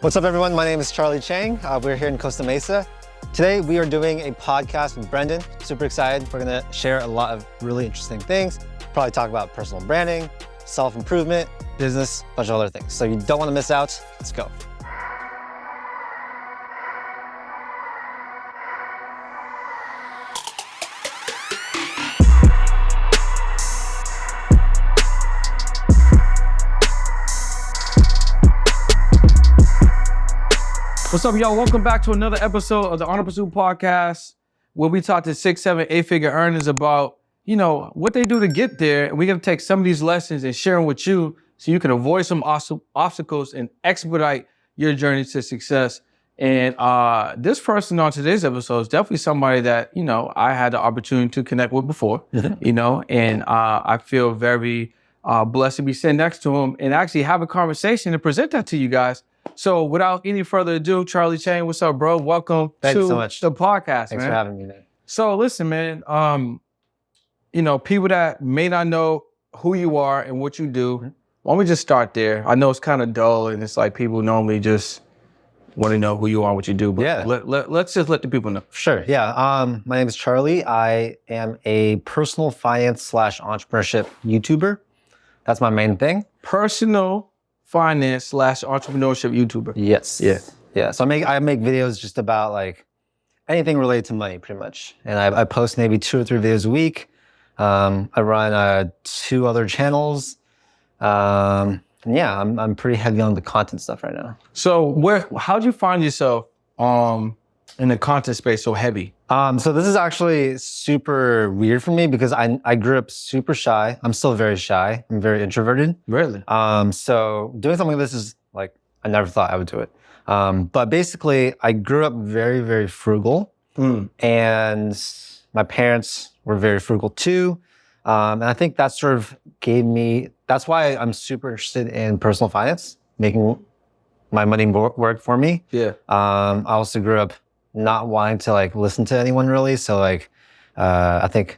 What's up, everyone? My name is Charlie Chang. We're here in Costa Mesa. Today, we are doing a podcast with Brendan. Super excited. We're gonna share a lot of really interesting things. Probably talk about personal branding, self-improvement, business, a bunch of other things. So you don't wanna miss out. Let's go. What's up, y'all? Welcome back to another episode of the Entrepreneurship Podcast, where we talk to 6, 7, 8-figure earners about, what they do to get there. And we're gonna take some of these lessons and share them with you so you can avoid some obstacles and expedite your journey to success. And this person on today's episode is definitely somebody that, I had the opportunity to connect with before, and I feel very blessed to be sitting next to him and actually have a conversation and present that to you guys. So without any further ado, Charlie Chang, what's up, bro? Welcome to the podcast, Thanks for having me, man. So listen, man, people that may not know who you are and what you do, why don't we just start there? I know it's kind of dull and it's like people normally just want to know who you are and what you do, but yeah. Let's just let the people know. Sure, yeah. My name is Charlie. I am a personal finance / entrepreneurship YouTuber. That's my main thing. Personal finance / entrepreneurship YouTuber. Yes. Yeah. So I make videos just about like anything related to money, pretty much. And I post maybe 2 or 3 videos a week. I run 2 other channels. And yeah, I'm pretty heavy on the content stuff right now. So how'd you find yourself in the content space so heavy? So this is actually super weird for me because I grew up super shy. I'm still very shy. I'm very introverted. Really? So doing something like this is like, I never thought I would do it. But basically I grew up very, very frugal and my parents were very frugal too. And I think that sort of that's why I'm super interested in personal finance, making my money work for me. Yeah. I also grew up not wanting to like listen to anyone really. So like, I think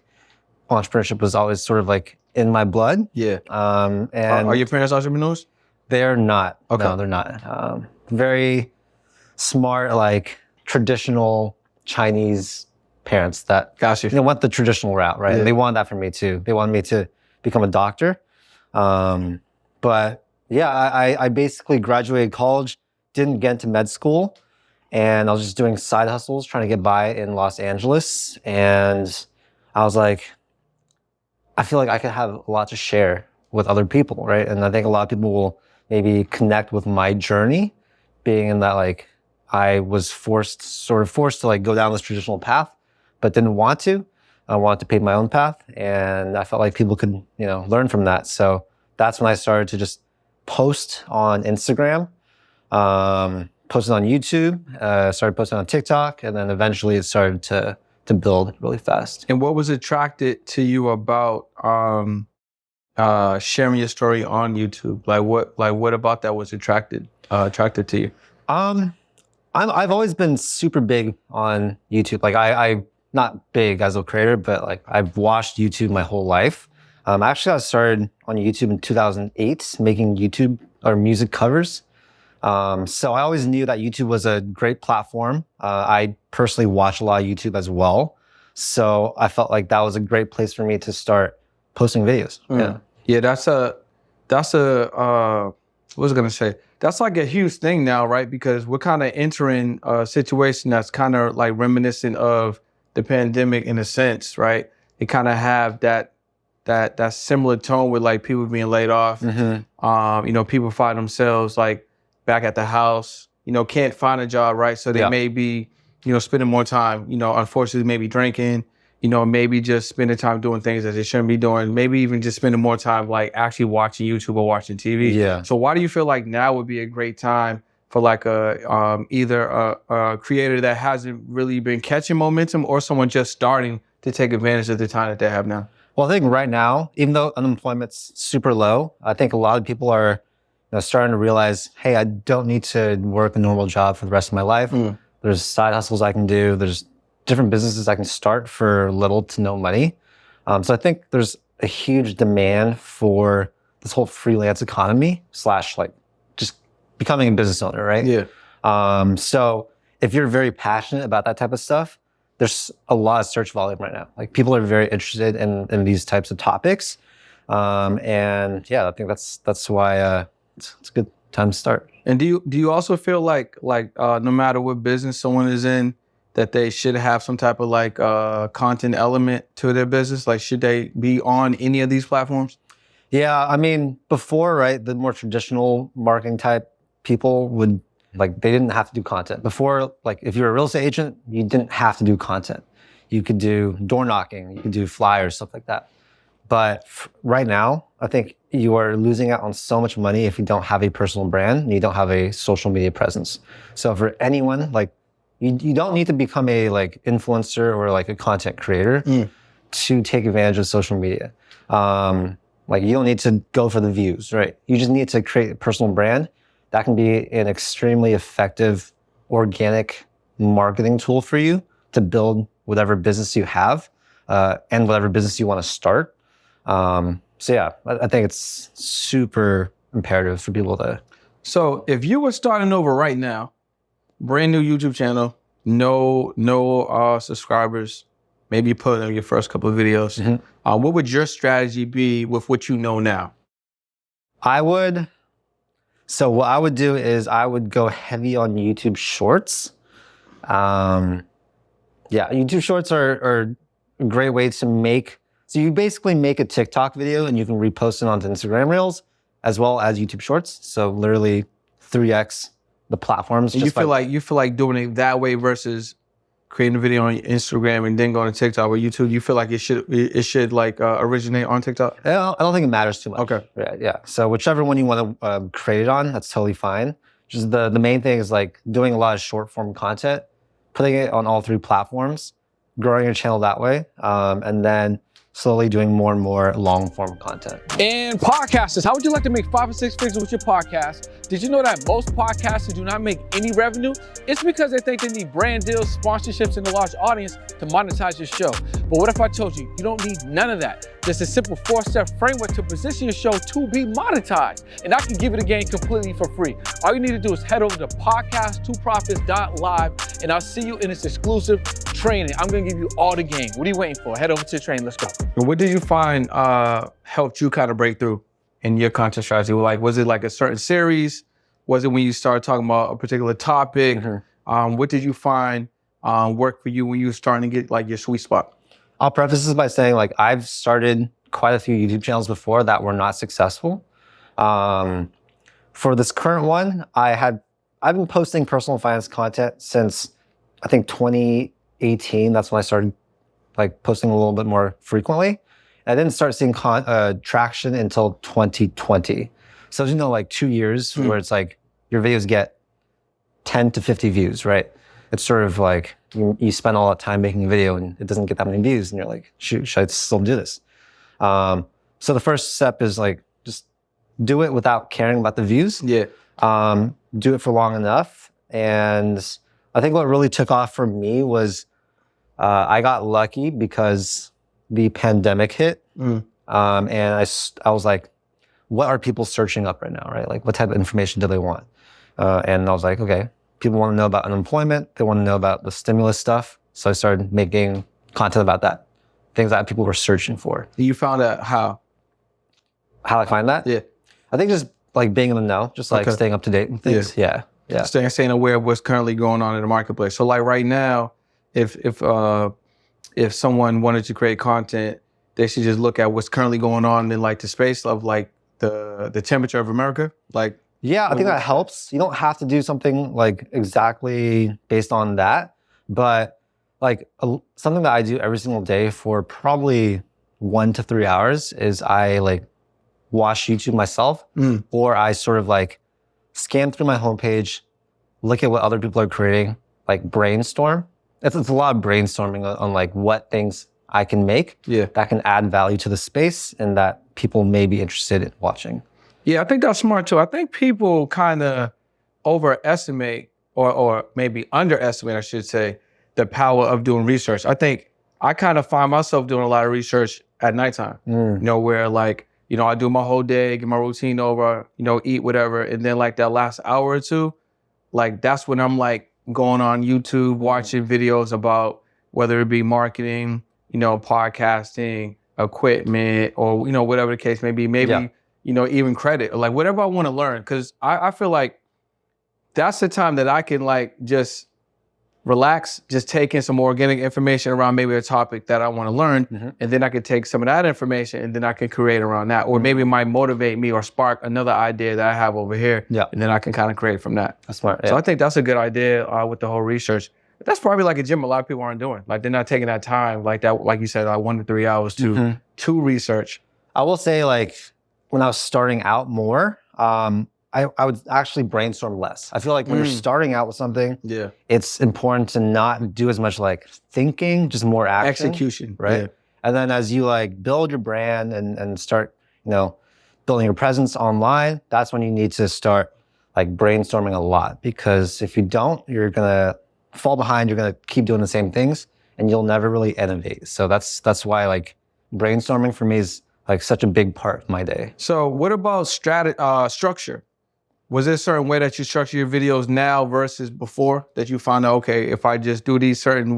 entrepreneurship was always sort of like in my blood. Yeah. And are your parents entrepreneurs? They're not. Okay. No, they're not. Very smart, like traditional Chinese parents that went the traditional route, right? Yeah. And they wanted that for me too. They wanted me to become a doctor. But yeah, I basically graduated college, didn't get into med school. And I was just doing side hustles, trying to get by in Los Angeles. And I was like, I feel like I could have a lot to share with other people, right? And I think a lot of people will maybe connect with my journey, being in that like, I was forced to like go down this traditional path, but didn't want to. I wanted to pave my own path. And I felt like people could, learn from that. So that's when I started to just post on Instagram, posted on YouTube, started posting on TikTok, and then eventually it started to build really fast. And what was attracted to you about sharing your story on YouTube? What about that was attracted to you? I've always been super big on YouTube. Like I not big as a creator, but like I've watched YouTube my whole life. Actually, I started on YouTube in 2008, making YouTube or music covers. So I always knew that YouTube was a great platform. I personally watch a lot of YouTube as well. So I felt like that was a great place for me to start posting videos. Yeah, that's what was I gonna say? That's like a huge thing now, right? Because we're kind of entering a situation that's kind of like reminiscent of the pandemic in a sense, right? They kind of have that similar tone with like people being laid off. People find themselves like back at the house, can't find a job, right? So they may be, spending more time, unfortunately, maybe drinking, maybe just spending time doing things that they shouldn't be doing. Maybe even just spending more time like actually watching YouTube or watching TV. Yeah. So why do you feel like now would be a great time for like either a creator that hasn't really been catching momentum or someone just starting to take advantage of the time that they have now? Well, I think right now, even though unemployment's super low, I think a lot of people are starting to realize, hey, I don't need to work a normal job for the rest of my life. There's side hustles I can do. There's different businesses I can start for little to no money. So I think there's a huge demand for this whole freelance economy / like just becoming a business owner, right? Yeah. So if you're very passionate about that type of stuff, there's a lot of search volume right now. Like people are very interested in these types of topics. And yeah, I think that's why it's a good time to start. And do you also feel like no matter what business someone is in, that they should have some type of like content element to their business? Like, should they be on any of these platforms? Yeah, I mean, before, right, the more traditional marketing type people would, like, they didn't have to do content. Before, like, if you're a real estate agent, you didn't have to do content. You could do door knocking, you could do flyers, stuff like that. But right now, I think you are losing out on so much money if you don't have a personal brand and you don't have a social media presence. So for anyone, like, you don't need to become a like influencer or like a content creator to take advantage of social media. Like you don't need to go for the views, right? You just need to create a personal brand. That can be an extremely effective organic marketing tool for you to build whatever business you have and whatever business you want to start. So yeah, I think it's super imperative for people to. So if you were starting over right now, brand new YouTube channel, no subscribers, maybe you put in your first couple of videos. What would your strategy be with what you know now? So what I would do is I would go heavy on YouTube Shorts. Yeah, YouTube Shorts are a great way to make. So you basically make a TikTok video and you can repost it onto Instagram Reels as well as YouTube Shorts. So literally 3x the platforms. And you feel like doing it that way versus creating a video on Instagram and then going to TikTok or YouTube. You feel like it should like originate on TikTok? I don't think it matters too much. Okay. Yeah. So whichever one you want to create it on, that's totally fine. Just the main thing is like doing a lot of short form content, putting it on all 3 platforms, growing your channel that way, and then slowly doing more and more long form content. And podcasters, how would you like to make 5 or 6 figures with your podcast? Did you know that most podcasters do not make any revenue? It's because they think they need brand deals, sponsorships, and a large audience to monetize your show. But what if I told you you don't need none of that? Just a simple 4-step framework to position your show to be monetized. And I can give it a game completely for free. All you need to do is head over to podcast2profits.live and I'll see you in this exclusive training. I'm gonna give you all the game. What are you waiting for? Head over to the training, let's go. And what did you find helped you kind of break through in your content strategy? Like, was it like a certain series? Was it when you started talking about a particular topic? What did you find worked for you when you were starting to get like your sweet spot? I'll preface this by saying like I've started quite a few YouTube channels before that were not successful. For this current one, I've been posting personal finance content since I think 2018. That's when I started like posting a little bit more frequently. I didn't start seeing traction until 2020. So you know, like 2 years where it's like your videos get 10 to 50 views, right? It's sort of like you spend all that time making a video and it doesn't get that many views and you're like, shoot, should I still do this? So the first step is like, just do it without caring about the views. Yeah. Do it for long enough. And I think what really took off for me was I got lucky because the pandemic hit. And I was like, what are people searching up right now, right? Like what type of information do they want? And I was like, okay, people want to know about unemployment. They want to know about the stimulus stuff. So I started making content about that, things that people were searching for. You found out how? How I find that? Yeah. I think just like being in the know, just like staying up to date with things. Yeah. Staying aware of what's currently going on in the marketplace. So like right now, if someone wanted to create content, they should just look at what's currently going on in like the space of like the temperature of America. Like, yeah, I think that helps. You don't have to do something like exactly based on that, but like something that I do every single day for probably 1 to 3 hours is I like watch YouTube myself, or I sort of like scan through my homepage, look at what other people are creating, like brainstorm. It's a lot of brainstorming on like what things I can make that can add value to the space and that people may be interested in watching. Yeah, I think that's smart too. I think people kind of overestimate or maybe underestimate, I should say, the power of doing research. I think I kind of find myself doing a lot of research at nighttime, you know, where like you know, I do my whole day, get my routine over, you know, eat whatever. And then like that last hour or two, like that's when I'm like going on YouTube, watching videos about whether it be marketing, you know, podcasting, equipment, or, you know, whatever the case may be, maybe, you know, even credit or like whatever I want to learn. Cause I feel like that's the time that I can like just relax, just take in some organic information around maybe a topic that I want to learn. And then I could take some of that information and then I can create around that. Or maybe it might motivate me or spark another idea that I have over here. And then I can kind of create from that. That's smart. So I think that's a good idea with the whole research. That's probably like a gym a lot of people aren't doing. Like they're not taking that time like that, like you said, like 1 to 3 hours to research. I will say like when I was starting out more, I would actually brainstorm less. I feel like when you're starting out with something, it's important to not do as much like thinking, just more action. Execution. Right? And then as you like build your brand and start, you know, building your presence online, that's when you need to start like brainstorming a lot. Because if you don't, you're gonna fall behind, you're gonna keep doing the same things and you'll never really innovate. So that's why like brainstorming for me is like such a big part of my day. So what about structure? Was there a certain way that you structure your videos now versus before that you found out, okay, if I just do these certain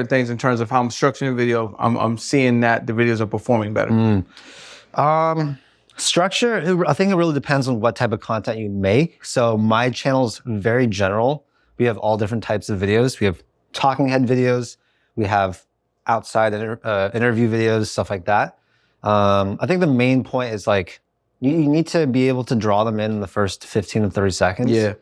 things in terms of how I'm structuring the video, I'm seeing that the videos are performing better? Structure, I think it really depends on what type of content you make. So my channel's very general. We have all different types of videos. We have talking head videos. We have outside interview videos, stuff like that. I think the main point is like, you need to be able to draw them in the first 15 to 30 seconds. If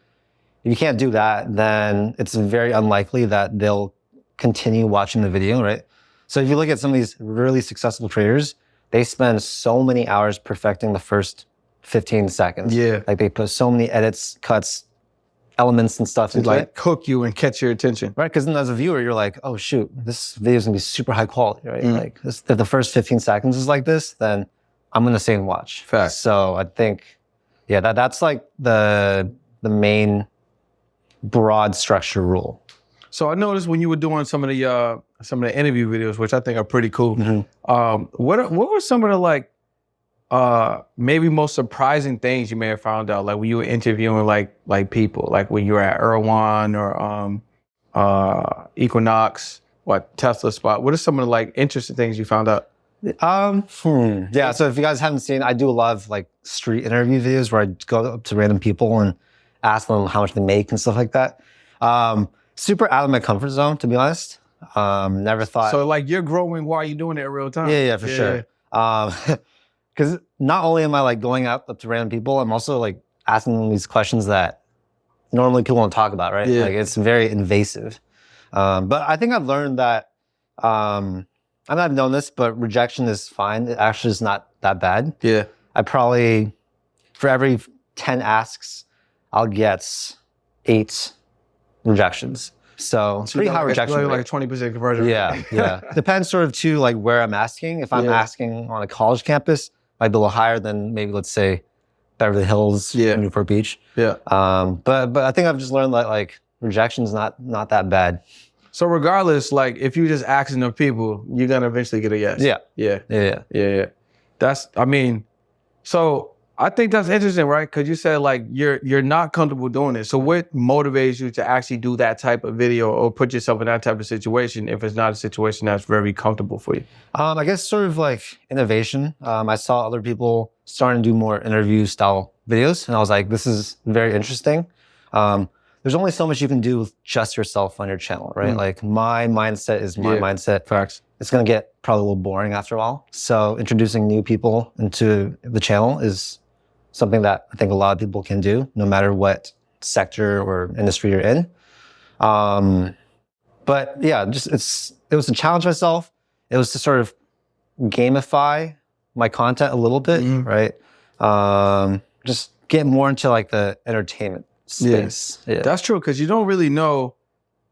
you can't do that, then it's very unlikely that they'll continue watching the video, right? So if you look at some of these really successful creators, they spend so many hours perfecting the first 15 seconds. Like they put so many edits, cuts, elements and stuff into like it. Hook you and catch your attention. Right, because then as a viewer, you're like, oh shoot, this video is gonna be super high quality, right? Like if the first 15 seconds is like this, then I'm gonna stay and watch. Fact. So I think, that's like the main broad structure rule. So I noticed when you were doing some of the interview videos, which I think are pretty cool. What were some of the like maybe most surprising things you may have found out, like when you were interviewing like people, like when you were at Erewhon or Equinox, Tesla Spot? What are some of the like interesting things you found out? Yeah, so if you guys haven't seen, I do a lot of like street interview videos where I go up to random people and ask them how much they make and stuff like that. Super out of my comfort zone, to be honest. Never thought. So like you're growing while you're doing it in real time. Yeah, for sure. Because not only am I like going up to random people, I'm also like asking them these questions that normally people don't talk about, right? Like it's very invasive. But I think I've learned that, I mean, I've known this, but rejection is fine. It actually is not that bad. I probably, for every 10 asks, I'll get 8 rejections. So pretty high rejection rate. Like a 20% conversion. Depends sort of too like where I'm asking. If I'm asking on a college campus, might be a little higher than maybe let's say Beverly Hills, Newport Beach. But I think I've just learned that like rejection's not that bad. So regardless, like if you just asking the people, you're gonna eventually get a yes. That's, I mean, so I think that's interesting, right? Because you said like you're not comfortable doing it. So what motivates you to actually do that type of video or put yourself in that type of situation if it's not a situation that's very comfortable for you? I guess sort of like innovation. I saw other people starting to do more interview style videos, and I was like, this is very interesting. There's only so much you can do with just yourself on your channel, right? Like my mindset is my mindset. Facts. It's gonna get probably a little boring after a while. So introducing new people into the channel is something that I think a lot of people can do, no matter what sector or industry you're in. But yeah, it was to challenge myself. It was to sort of gamify my content a little bit, right? Just get more into like the entertainment space. That's true, because you don't really know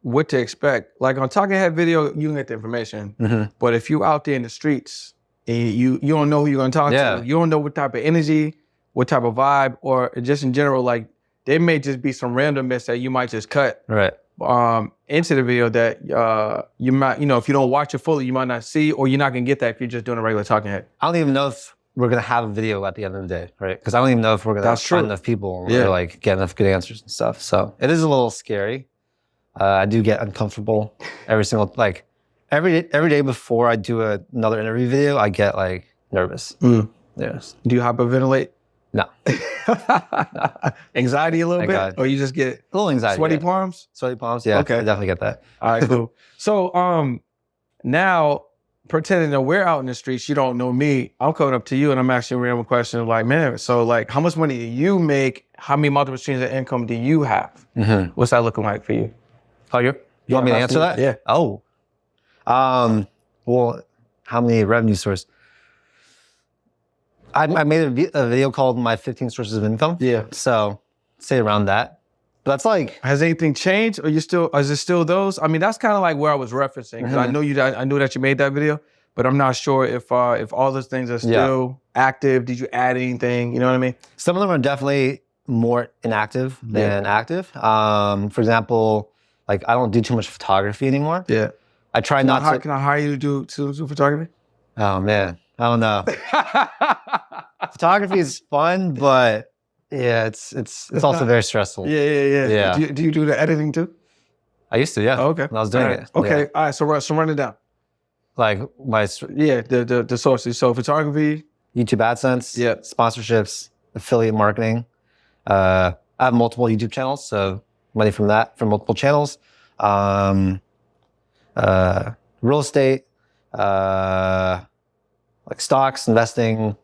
what to expect. Like on Talking Head video, you can get the information. But if you out there in the streets and you don't know who you're gonna talk to, you don't know what type of energy, what type of vibe, or just in general, like there may just be some randomness that you might just cut into the video that you might, if you don't watch it fully, you might not see, or you're not gonna get that if you're just doing a regular Talking Head. I don't even know if we're gonna have a video at the end of the day, right? Because I don't even know if we're gonna find enough people or like get enough good answers and stuff. So it is a little scary. I do get uncomfortable every day before I do another interview video. I get like nervous. Yes. Do you hyperventilate? No. Anxiety a little bit, God. or you just get A little anxiety. sweaty palms? Sweaty palms. Yeah. Okay. I definitely get that. All right, cool. So now pretending that we're out in the streets, you don't know me. I'm coming up to you and I'm asking a random question like, man, so like, how much money do you make? How many multiple streams of income do you have? What's that looking like for you? Oh, you want me to answer that? Yeah. Oh. Well, how many revenue sources? I made a video called My 15 Sources of Income. Yeah. So say around that. But that's like, has anything changed? Or is it still those? I mean, that's kind of like where I was referencing. 'Cause I knew that you made that video, but I'm not sure if all those things are still active. Did you add anything? You know what I mean? Some of them are definitely more inactive than active. For example, like I don't do too much photography anymore. Yeah. I try not to. Can I hire you to do photography? Oh man, I don't know. Photography is fun, but yeah, it's also very stressful. Yeah. Do you do the editing too? I used to, yeah. Oh, okay. When I was doing it. Okay, Yeah. all right. So run it down. Like my The sources. So photography, YouTube AdSense, sponsorships, affiliate marketing. I have multiple YouTube channels, so money from multiple channels. Real estate, like stocks, investing.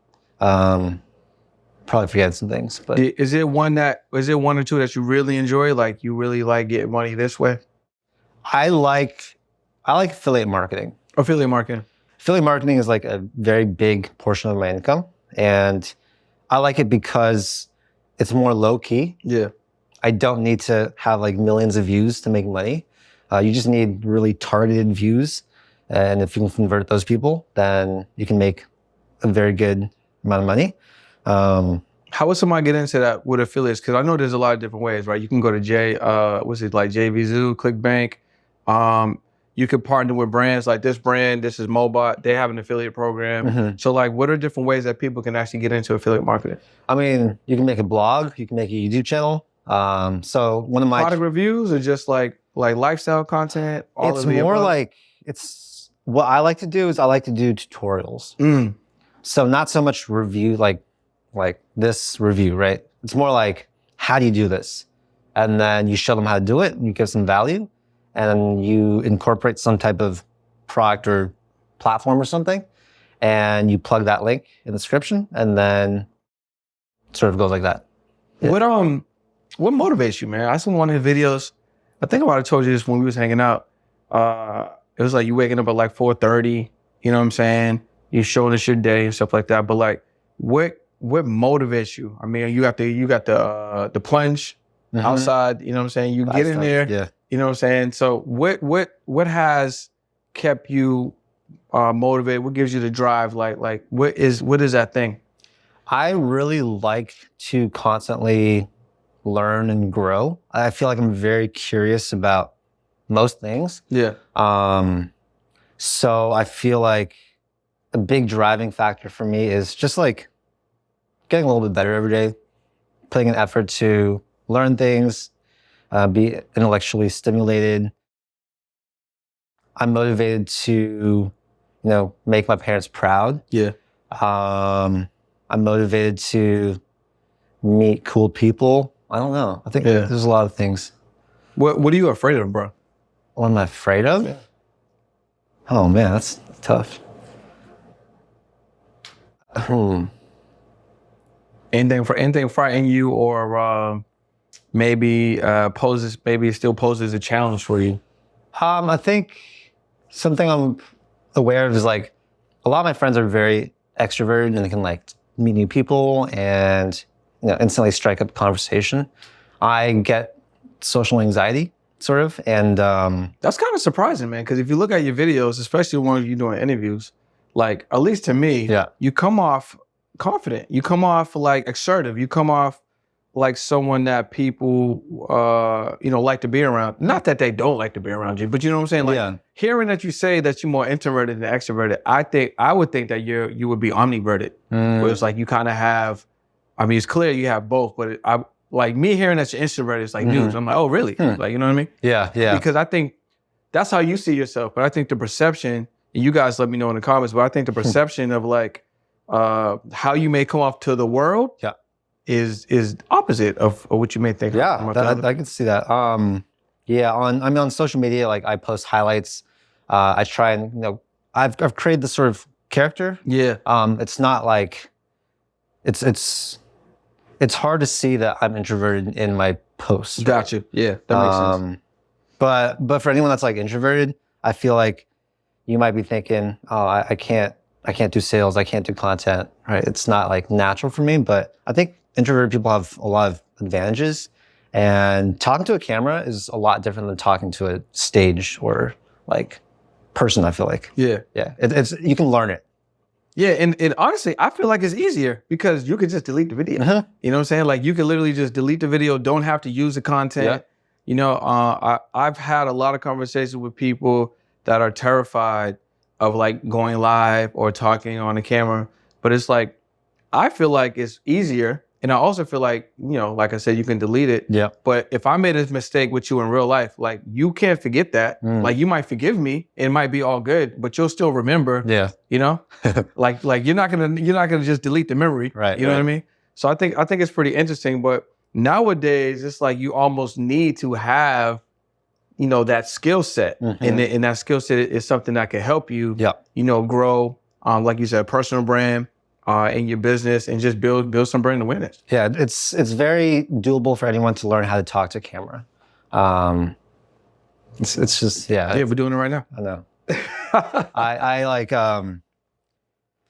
Probably forgetting some things, but is it one or two that you really enjoy? Like you really like getting money this way? I like affiliate marketing. Affiliate marketing. Affiliate marketing is like a very big portion of my income, and I like it because it's more low key. Yeah. I don't need to have like millions of views to make money. You just need really targeted views, and if you can convert those people, then you can make a very good amount of money. How would somebody get into that with affiliates? Because I know there's a lot of different ways, right? You can go to JVZoo, ClickBank. You could partner with brands like this brand. This is Mobot. They have an affiliate program. So like, what are different ways that people can actually get into affiliate marketing? I mean, you can make a blog. You can make a YouTube channel. So one of my product reviews or just like lifestyle content. It's more like what I like to do is I like to do tutorials. So not so much review like this review, right? It's more like, how do you do this? And then you show them how to do it and you give some value and you incorporate some type of product or platform or something and you plug that link in the description and then it sort of goes like that. Yeah. What motivates you, man? I saw one of the videos. I think I might have told you this when we was hanging out. It was like you waking up at like 4:30, you know what I'm saying? You showing us your day and stuff like that. But like, what motivates you? I mean, you got the plunge outside. You know what I'm saying? You get in there. Yeah. You know what I'm saying? So what has kept you motivated? What gives you the drive? Like what is that thing? I really like to constantly learn and grow. I feel like I'm very curious about most things. Yeah. So I feel like a big driving factor for me is just like getting a little bit better every day, putting an effort to learn things, be intellectually stimulated. I'm motivated to, make my parents proud. Yeah. I'm motivated to meet cool people. I don't know. I think there's a lot of things. What are you afraid of, bro? What am I afraid of? Yeah. Oh man, that's tough. Anything frightening you, or maybe still poses a challenge for you? I think something I'm aware of is like a lot of my friends are very extroverted and they can like meet new people and instantly strike up conversation. I get social anxiety, sort of, and that's kind of surprising, man. Because if you look at your videos, especially when you're doing interviews, like at least to me, you come off confident. You come off like assertive. You come off like someone that people, like to be around. Not that they don't like to be around you, but you know what I'm saying? Like hearing that you say that you're more introverted than extroverted, I would think that you would be omniverted. Where it's like you kind of have, I mean, it's clear you have both, but like me hearing that you're introverted is like news. I'm like, oh, really? Like, you know what I mean? Yeah. Because I think that's how you see yourself. But I think the perception, and you guys let me know in the comments, but I think the perception of like how you may come off to the world is opposite of what you may think. Yeah, I can see that. On social media, like I post highlights. I try and I've created this sort of character. Yeah. It's not like it's hard to see that I'm introverted in my posts. Right? Gotcha. Yeah, that makes sense. But for anyone that's like introverted, I feel like you might be thinking, oh, I can't do sales, I can't do content, right? It's not like natural for me, but I think introverted people have a lot of advantages, and talking to a camera is a lot different than talking to a stage or like person, I feel like. Yeah. It's you can learn it. Yeah, and honestly, I feel like it's easier because you could just delete the video. You know what I'm saying? Like you can literally just delete the video, don't have to use the content. I've had a lot of conversations with people that are terrified of like going live or talking on the camera, but it's like, I feel like it's easier. And I also feel like, like I said, you can delete it. Yeah. But if I made a mistake with you in real life, like you can't forget that. Like you might forgive me, it might be all good, but you'll still remember. Yeah. like you're not gonna just delete the memory. Right. You know what I mean? So I think it's pretty interesting. But nowadays, it's like you almost need to have, that skill set, and that skill set is something that can help you, grow, like you said, a personal brand. In your business and just build some brand awareness. Yeah, it's very doable for anyone to learn how to talk to camera. It's just we're doing it right now. I know. I like I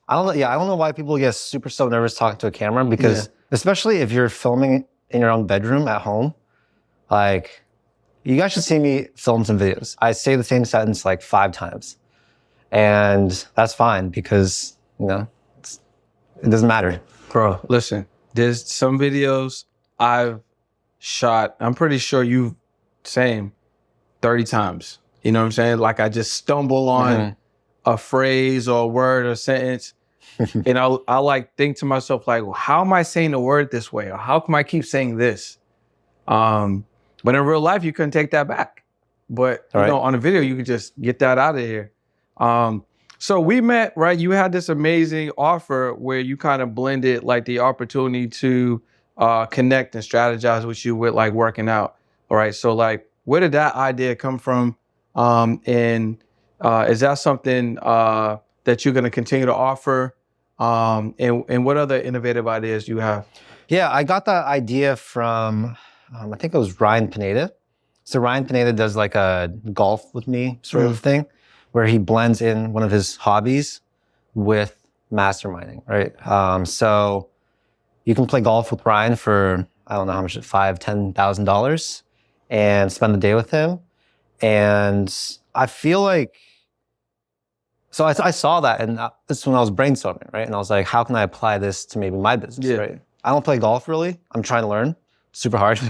don't know why people get so nervous talking to a camera, because especially if you're filming in your own bedroom at home, like you guys should see me film some videos. I say the same sentence like 5 times, and that's fine because it doesn't matter. Bro, listen, there's some videos I've shot, I'm pretty sure you've same 30 times. You know what I'm saying? Like I just stumble on a phrase or a word or sentence. And I like think to myself, like, well, how am I saying the word this way? Or how come I keep saying this? But in real life, you couldn't take that back. But on a video, you could just get that out of here. So we met, right? You had this amazing offer where you kind of blended like the opportunity to connect and strategize with you with like working out. All right. So like, where did that idea come from? And is that something that you're going to continue to offer? And what other innovative ideas do you have? Yeah, I got that idea from, I think it was Ryan Pineda. So Ryan Pineda does like a golf with me sort of thing, where he blends in one of his hobbies with masterminding, right? So you can play golf with Ryan for, I don't know how much, $5,000, $10,000, and spend the day with him. And I feel like, so I saw that, and this is when I was brainstorming, right? And I was like, how can I apply this to maybe my business, right? I don't play golf really. I'm trying to learn, super hard,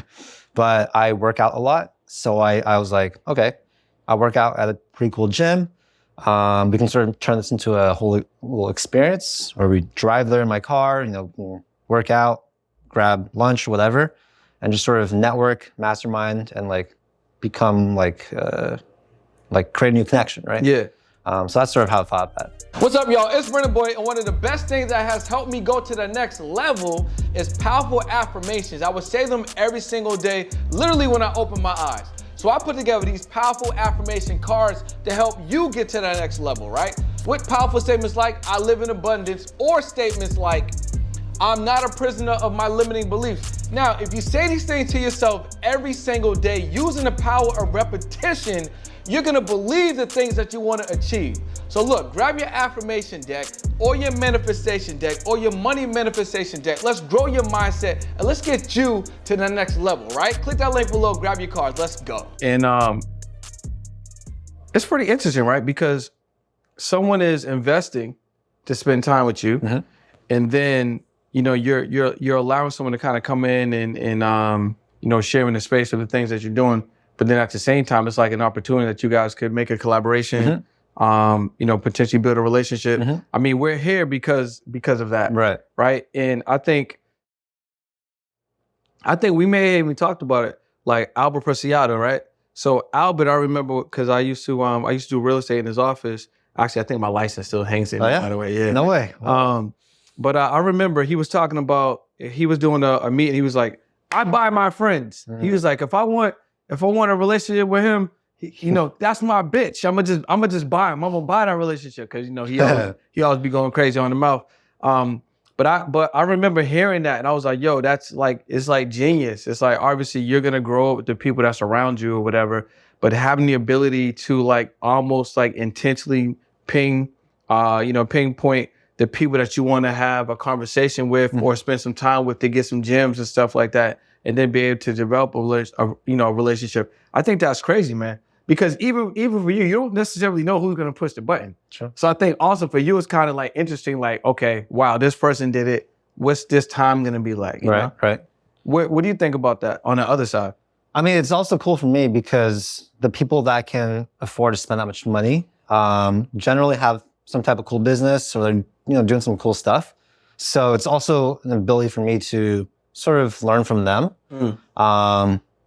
but I work out a lot. So I was like, okay, I work out at a pretty cool gym. We can sort of turn this into a whole little experience where we drive there in my car, work out, grab lunch, whatever, and just sort of network, mastermind, and like become like create a new connection, right? Yeah. So that's sort of how I thought of that. What's up, y'all? It's Brennan Boy, and one of the best things that has helped me go to the next level is powerful affirmations. I would say them every single day, literally when I open my eyes. So I put together these powerful affirmation cards to help you get to that next level, right? With powerful statements like, I live in abundance, or statements like, I'm not a prisoner of my limiting beliefs. Now, if you say these things to yourself every single day, using the power of repetition, you're gonna believe the things that you wanna achieve. So look, grab your affirmation deck or your manifestation deck or your money manifestation deck. Let's grow your mindset and let's get you to the next level, right? Click that link below, grab your cards, let's go. And it's pretty interesting, right? Because someone is investing to spend time with you, and then you're allowing someone to kind of come in and sharing the space of the things that you're doing. But then at the same time, it's like an opportunity that you guys could make a collaboration, potentially build a relationship. I mean, we're here because of that. Right. And I think we may have even talked about it, like Albert Preciado, right? So Albert, I remember because I used to do real estate in his office. Actually, I think my license still hangs in there, by the way. Yeah. No way. Wow. But I remember he was talking about, he was doing a meeting. He was like, I buy my friends. He was like, if I want a relationship with him, that's my bitch. I'm gonna just buy him. I'm gonna buy that relationship because he always be going crazy on the mouth. But I remember hearing that and I was like, yo, it's like genius. It's like, obviously you're gonna grow up with the people that's around you or whatever, but having the ability to like almost like intentionally pinpoint the people that you want to have a conversation with or spend some time with to get some gems and stuff like that, and then be able to develop a relationship. I think that's crazy, man. Because even for you don't necessarily know who's going to push the button. Sure. So I think also for you, it's kind of like interesting, like, okay, wow, this person did it. What's this time going to be like? You know? Right. What do you think about that on the other side? I mean, it's also cool for me because the people that can afford to spend that much money generally have some type of cool business, or they're doing some cool stuff. So it's also an ability for me to sort of learn from them.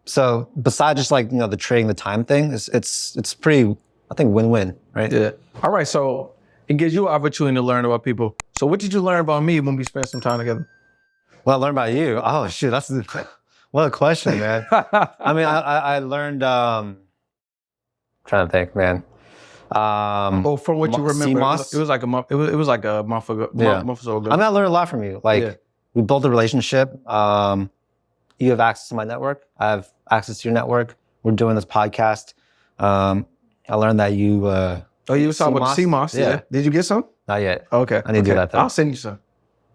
So besides just like the trading the time thing, it's pretty, I think, win-win, right? Yeah. All right. So it gives you an opportunity to learn about people. So what did you learn about me when we spent some time together? Well, I learned about you. Oh shoot, what a question, man. I mean, I learned. Trying to think, man. From what you remember, CMOS? it was like a month. It was like a month ago. Month or so ago. I mean, I learned a lot from you. Like, we built a relationship. You have access to my network. I have access to your network. We're doing this podcast. I learned that you. You were talking about the CMOS. Yeah. Did you get some? Not yet. Okay. I need to do that though. I'll send you some.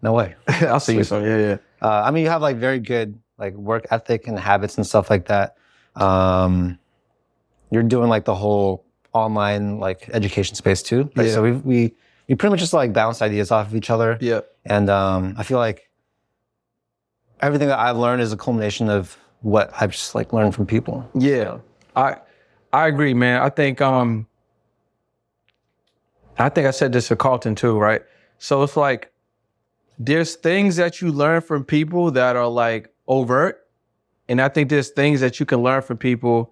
No way. I'll send you some. Yeah. I mean, you have like very good like work ethic and habits and stuff like that. You're doing like the whole online like education space too. Right? So we pretty much just like bounce ideas off of each other. Yeah. And I feel like everything that I've learned is a culmination of what I've just like learned from people. Yeah. I agree, man. I think I said this to Carlton too, right? So it's like there's things that you learn from people that are like overt, and I think there's things that you can learn from people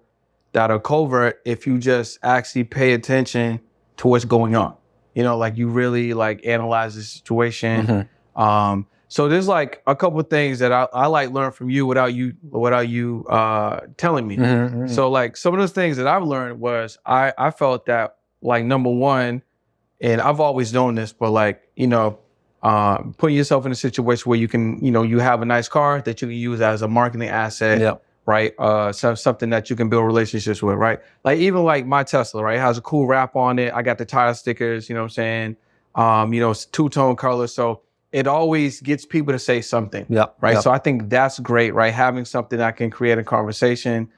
that are covert if you just actually pay attention to what's going on. Like you really like analyze the situation. So there's like a couple of things that I like learn from you without you telling me. So like some of those things that I've learned was I felt that like number one, and I've always known this, but like, putting yourself in a situation where you can, you have a nice car that you can use as a marketing asset, right? Something that you can build relationships with, right? Like even like my Tesla, right? It has a cool wrap on it. I got the tire stickers, you know what I'm saying? It's two-tone color. So it always gets people to say something, right? So I think that's great, right? Having something that can create a conversation,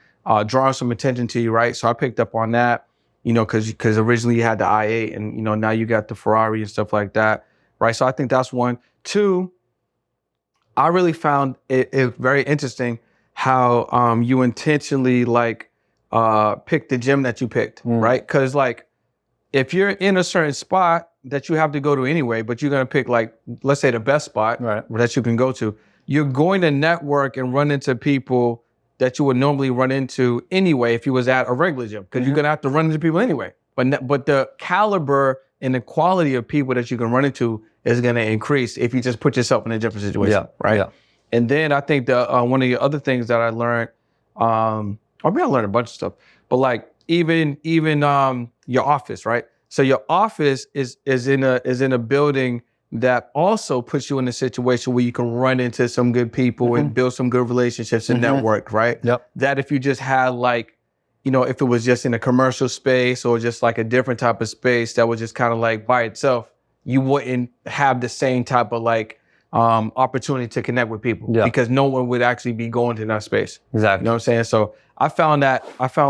drawing some attention to you, right? So I picked up on that, because originally you had the i8 and, now you got the Ferrari and stuff like that, right? So I think that's one. Two, I really found it very interesting how you intentionally like picked the gym that you picked, right? Because like if you're in a certain spot that you have to go to anyway, but you're gonna pick like, let's say the best spot that you can go to, you're going to network and run into people that you would normally run into anyway if you was at a regular gym, because you're gonna have to run into people anyway. But the caliber and the quality of people that you can run into is gonna increase if you just put yourself in a different situation, right? Yeah. And then I think the one of the other things that I learned, I learned a bunch of stuff, but like even your office, right? So your office is in a building that also puts you in a situation where you can run into some good people and build some good relationships and network, right? That if you just had like, if it was just in a commercial space or just like a different type of space that was just kind of like by itself, you wouldn't have the same type of like opportunity to connect with people because no one would actually be going to that space. Exactly. You know what I'm saying? So I found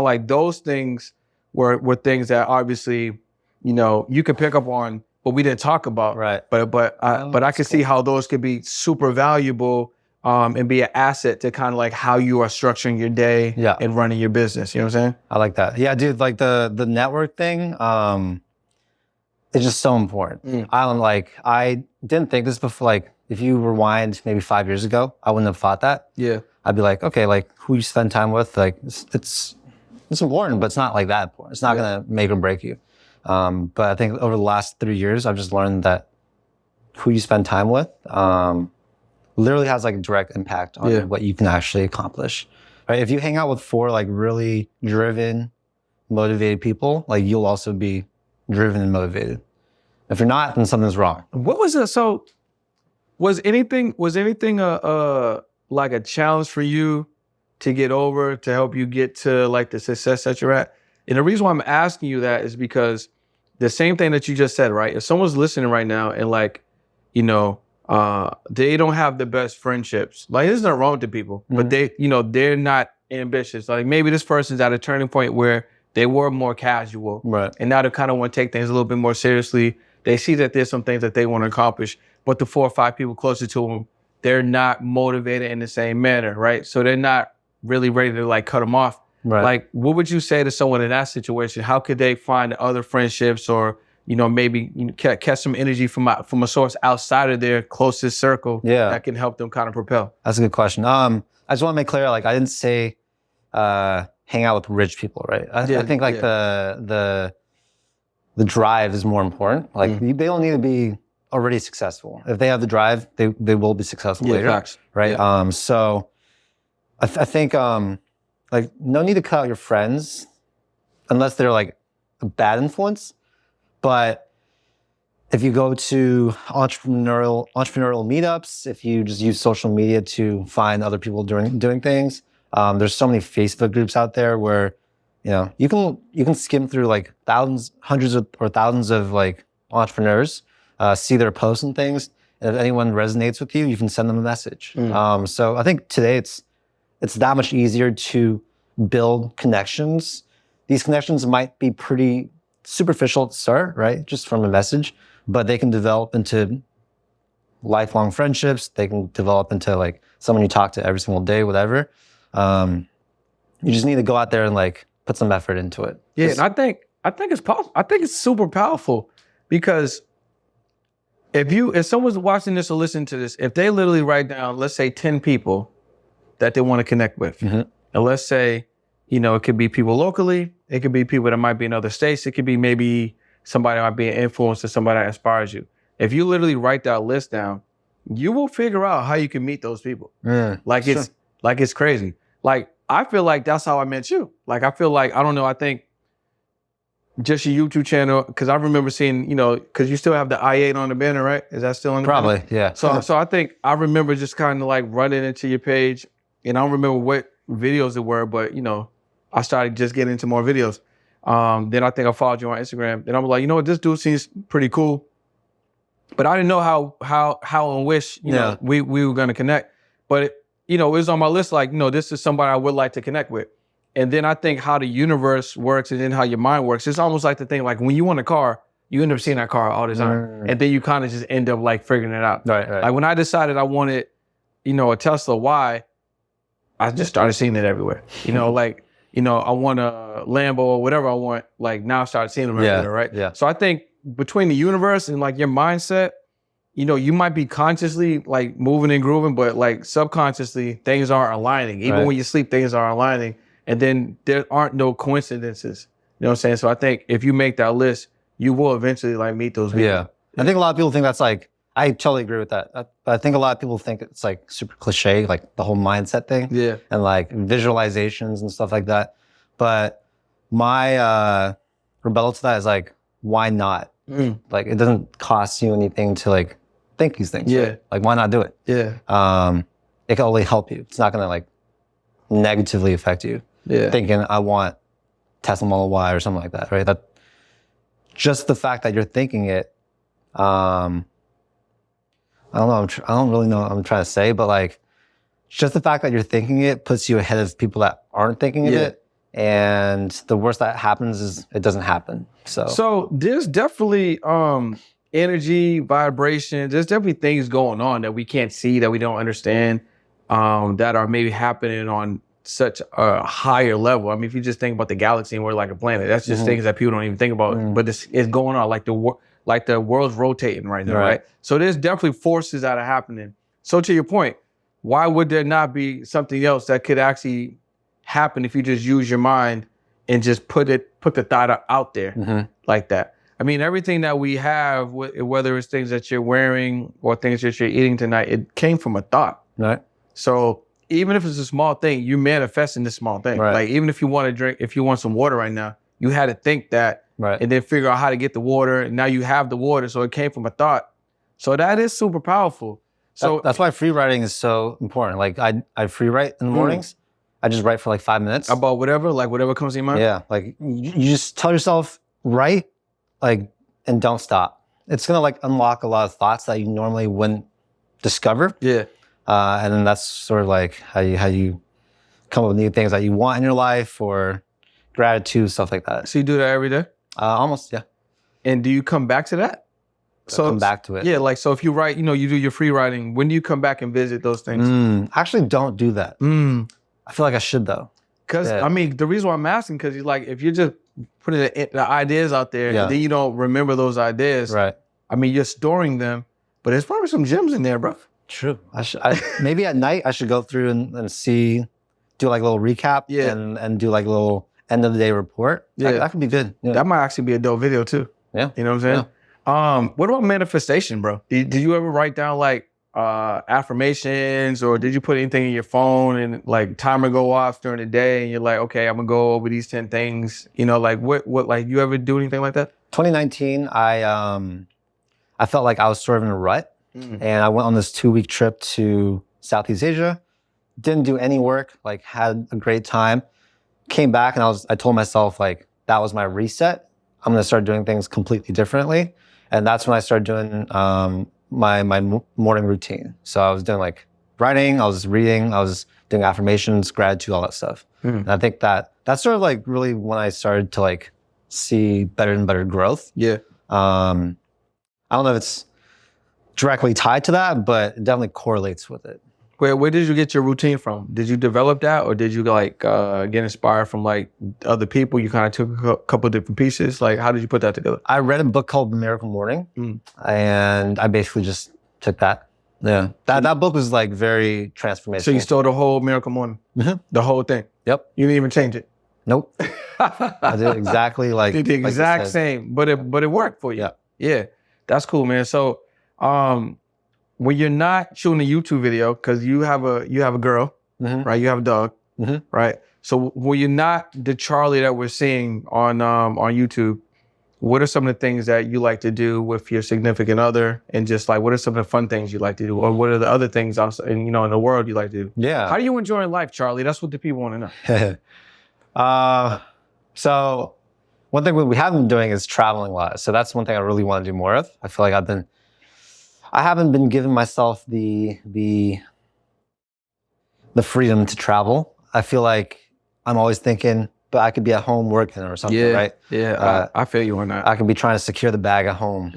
like those things were things that obviously, you could pick up on but we didn't talk about. Right. But I could see how those could be super valuable and be an asset to kind of like how you are structuring your day and running your business. You know what I'm saying? I like that. Yeah, dude, like the network thing, it's just so important. I didn't think this before. Like, if you rewind maybe 5 years ago, I wouldn't have thought that. Yeah. I'd be like, okay, like who you spend time with, like it's important, but it's not like that important. It's not gonna make or break you. But I think over the last 3 years, I've just learned that who you spend time with literally has like a direct impact on what you can actually accomplish. Right? If you hang out with 4 like really driven, motivated people, like you'll also be driven and motivated. If you're not, then something's wrong. What was it? So was anything like a challenge for you to get over to help you get to like the success that you're at? And the reason why I'm asking you that is because the same thing that you just said, right? If someone's listening right now and like, you know, they don't have the best friendships, like there's nothing wrong with the people, but they, you know, they're not ambitious. Like maybe this person's at a turning point where they were more casual, right? And now they kind of want to take things a little bit more seriously. They see that there's some things that they want to accomplish, but the 4 or 5 people closer to them, they're not motivated in the same manner, right? So they're not really ready to like cut them off. Right. Like, what would you say to someone in that situation? How could they find other friendships, or you know, maybe catch some energy from a source outside of their closest circle that can help them kind of propel? That's a good question. I just want to make clear, like I didn't say hang out with rich people, right? I think like the drive is more important. Like they don't need to be already successful. If they have the drive, they will be successful later, facts. Right? Yeah. So I think like no need to cut out your friends unless they're like a bad influence. But if you go to entrepreneurial meetups, if you just use social media to find other people doing things, there's so many Facebook groups out there where, you know, you can skim through like hundreds or thousands of like entrepreneurs, see their posts and things. And if anyone resonates with you, you can send them a message. So I think today it's that much easier to build connections. These connections might be pretty superficial at the start, right? Just from a message, but they can develop into lifelong friendships. They can develop into like someone you talk to every single day, whatever. You just need to go out there and like put some effort into it. Yeah, and I think it's possible. I think it's super powerful because if someone's watching this or listening to this, if they literally write down, let's say 10 people that they want to connect with, and let's say, you know, it could be people locally, it could be people that might be in other states, it could be maybe somebody that might be an influencer, somebody that inspires you. If you literally write that list down, you will figure out how you can meet those people. It's crazy. Like, I feel like that's how I met you. Like, I feel like, I don't know, I think just your YouTube channel, because I remember seeing, you know, because you still have the I-8 on the banner, right? Is that still on the Probably, banner? yeah. So I think I remember just kind of like running into your page, and I don't remember what videos it were, but, you know, I started just getting into more videos. Then I think I followed you on Instagram. Then I was like, you know what, this dude seems pretty cool. But I didn't know how and wish, you know, we were going to connect. But, you know, it was on my list like, you know, this is somebody I would like to connect with. And then I think how the universe works and then how your mind works. It's almost like the thing, like when you want a car, you end up seeing that car all the time. And then you kind of just end up like figuring it out. Right. Like when I decided I wanted, you know, a Tesla Y, I just started seeing it everywhere. You know, like, you know, I want a Lambo or whatever I want, like now I started seeing them everywhere, right? Yeah. So I think between the universe and like your mindset, you know, you might be consciously like moving and grooving, but like subconsciously things aren't aligning. Even when you sleep, things are aligning. And then there aren't no coincidences. You know what I'm saying? So I think if you make that list, you will eventually like meet those people. Yeah. I think a lot of people think that's like, I totally agree with that. But I think a lot of people think it's like super cliche, like the whole mindset thing. Yeah. And like visualizations and stuff like that. But my rebuttal to that is like, why not? Like it doesn't cost you anything to like think these things. Yeah. Right? Like why not do it? Yeah. It can only help you. It's not gonna like negatively affect you. Yeah. Thinking I want Tesla Model Y or something like that, right? That just the fact that you're thinking it, I don't know. I don't really know what I'm trying to say, but like, just the fact that you're thinking it puts you ahead of people that aren't thinking of it. And the worst that happens is it doesn't happen. So there's definitely energy, vibrations. There's definitely things going on that we can't see, that we don't understand, that are maybe happening on such a higher level. I mean, if you just think about the galaxy and we're like a planet, that's just things that people don't even think about. But it's going on, like the world's rotating right now, right? So there's definitely forces that are happening. So to your point, why would there not be something else that could actually happen if you just use your mind and just put the thought out there like that? I mean, everything that we have, whether it's things that you're wearing or things that you're eating tonight, it came from a thought. Right. So even if it's a small thing, you're manifesting this small thing. Right. Like even if you want to drink, if you want some water right now, you had to think that and then figure out how to get the water. And now you have the water. So it came from a thought. So that is super powerful. So that's why free writing is so important. Like I free write in the mornings. I just write for like 5 minutes. About whatever comes to your mind? Yeah. Like you just tell yourself, write, like, and don't stop. It's gonna like unlock a lot of thoughts that you normally wouldn't discover. Yeah. And then that's sort of like how you come up with new things that you want in your life, or gratitude, stuff like that. So you do that every day? Almost, yeah. And do you come back to that? So come back to it. Yeah, like so if you write, you do your free writing, when do you come back and visit those things? I actually don't do that. I feel like I should though. Because I mean, the reason why I'm asking, because like if you're just putting the ideas out there and then you don't remember those ideas, right? I mean, you're storing them, but there's probably some gems in there, bro. True. Maybe at night I should go through and do like a little recap and do like a little end of the day report. Yeah, that could be good. Yeah. That might actually be a dope video too. Yeah, you know what I'm saying? Yeah. What about manifestation, bro? Did you ever write down like affirmations, or did you put anything in your phone and like timer go off during the day and you're like, okay, I'm gonna go over these 10 things, like what like you ever do anything like that? 2019, I felt like I was sort of in a rut, and I went on this 2-week trip to Southeast Asia. Didn't do any work, like had a great time. Came back and I told myself like that was my reset. I'm gonna start doing things completely differently, and that's when I started doing my morning routine. So I was doing like writing, I was reading, I was doing affirmations, gratitude, all that stuff. And I think that's sort of like really when I started to like see better and better growth. Yeah. I don't know if it's directly tied to that, but it definitely correlates with it. Where did you get your routine from? Did you develop that, or did you like get inspired from like other people? You kind of took a couple of different pieces. Like, how did you put that together? I read a book called The Miracle Morning, and I basically just took that. Yeah, that book was like very transformational. So you stole the whole Miracle Morning, the whole thing. Yep. You didn't even change it. Nope. I did exactly like did the exact same, but it worked for you. Yeah. Yeah, that's cool, man. So, when you're not shooting a YouTube video, because you have a girl, right? You have a dog, right? So when you're not the Charlie that we're seeing on YouTube, what are some of the things that you like to do with your significant other, and just like what are some of the fun things you like to do, or what are the other things also in the world you like to do? Yeah. How do you enjoy life, Charlie? That's what the people want to know. So one thing we haven't been doing is traveling a lot. So that's one thing I really want to do more of. I feel like I haven't been giving myself the freedom to travel. I feel like I'm always thinking, but I could be at home working or something, right? Yeah, I feel you on that. I could be trying to secure the bag at home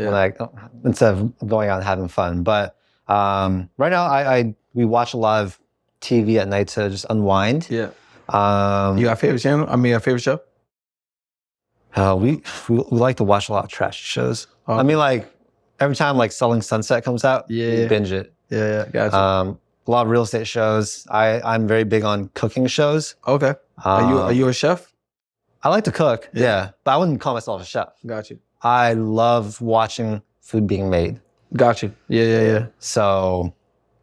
instead of going out and having fun. But right now, we watch a lot of TV at night to just unwind. Yeah. You got a favorite channel? I mean, a favorite show? We like to watch a lot of trash shows. I mean, like, every time like Selling Sunset comes out, we binge it. Yeah, gotcha. A lot of real estate shows. I'm very big on cooking shows. Okay. Are you a chef? I like to cook, yeah, but I wouldn't call myself a chef. Got you. I love watching food being made. Got you. Yeah. So,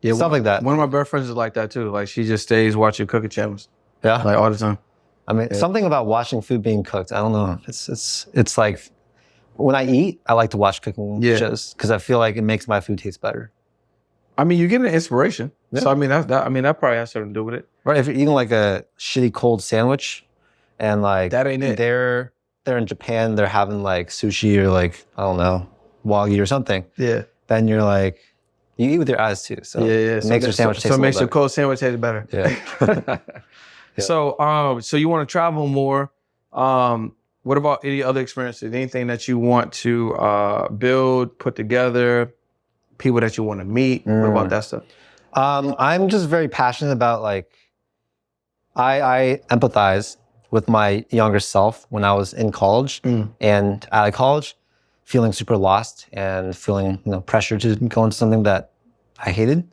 stuff like that. One of my best friends is like that too. Like she just stays watching cooking channels. Yeah. Like all the time. I mean, something about watching food being cooked. I don't know. It's like, when I eat, I like to watch cooking shows because I feel like it makes my food taste better. I mean, you get an inspiration. Yeah. So I mean, that probably has something to do with it. Right. If you're eating like a shitty cold sandwich, and like that ain't it. They're in Japan, they're having like sushi or like, I don't know, wagyu or something. Yeah. Then you're like, you eat with your eyes too. So it makes your sandwich taste better. So it makes your cold sandwich taste better. Yeah. So you want to travel more. What about any other experiences? Anything that you want to build, put together, people that you want to meet? What about that stuff? I'm just very passionate about like, I empathize with my younger self when I was in college and out of college, feeling super lost and feeling pressure to go into something that I hated.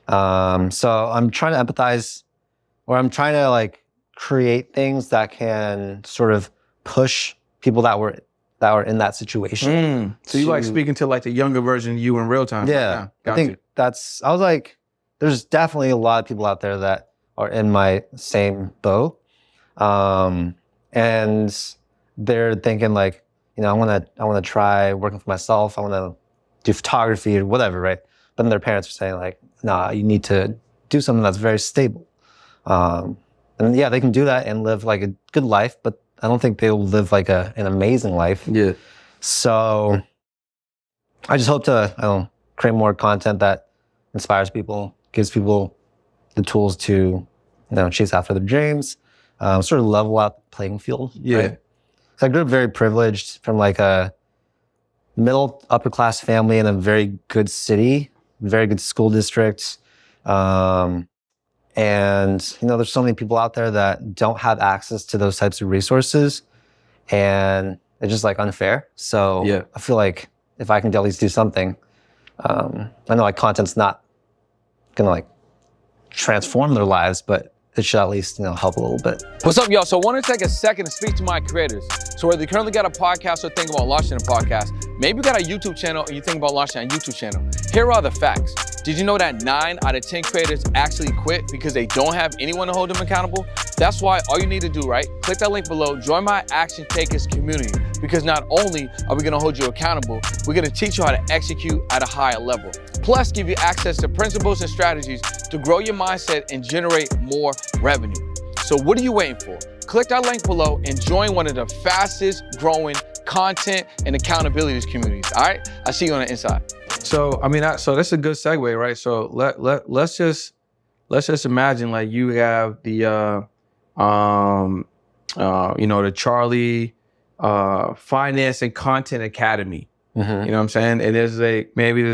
So I'm trying to empathize, or I'm trying to like create things that can sort of push people that were in that situation. So you like speaking to like the younger version of you in real time? Yeah, I think I was like, there's definitely a lot of people out there that are in my same boat. And they're thinking like, I want to try working for myself. I want to do photography or whatever, right? But then their parents are saying like, nah, you need to do something that's very stable. And yeah, they can do that and live like a good life, but I don't think they'll live like an amazing life. Yeah. So I just hope to, create more content that inspires people, gives people the tools to, chase after their dreams, sort of level out the playing field. Yeah. Right? So I grew up very privileged from like a middle upper class family in a very good city, very good school district. And there's so many people out there that don't have access to those types of resources, and it's just like unfair. So yeah. I feel like if I can at least do something, I know like content's not gonna like transform their lives, but it should at least help a little bit. What's up, y'all? So I want to take a second to speak to my creators. So whether you currently got a podcast or think about launching a podcast, maybe you got a YouTube channel and you think about launching a YouTube channel. Here are the facts. Did you know that 9 out of 10 creators actually quit because they don't have anyone to hold them accountable? That's why all you need to do, right? Click that link below, join my Action Takers community, because not only are we gonna hold you accountable, we're gonna teach you how to execute at a higher level. Plus, give you access to principles and strategies to grow your mindset and generate more revenue. So what are you waiting for? Click that link below and join one of the fastest growing content and accountability communities, all right? I'll see you on the inside. So, so that's a good segue, right? So let's just imagine like you have the, the Charlie Finance and Content Academy. You know what I'm saying? And there's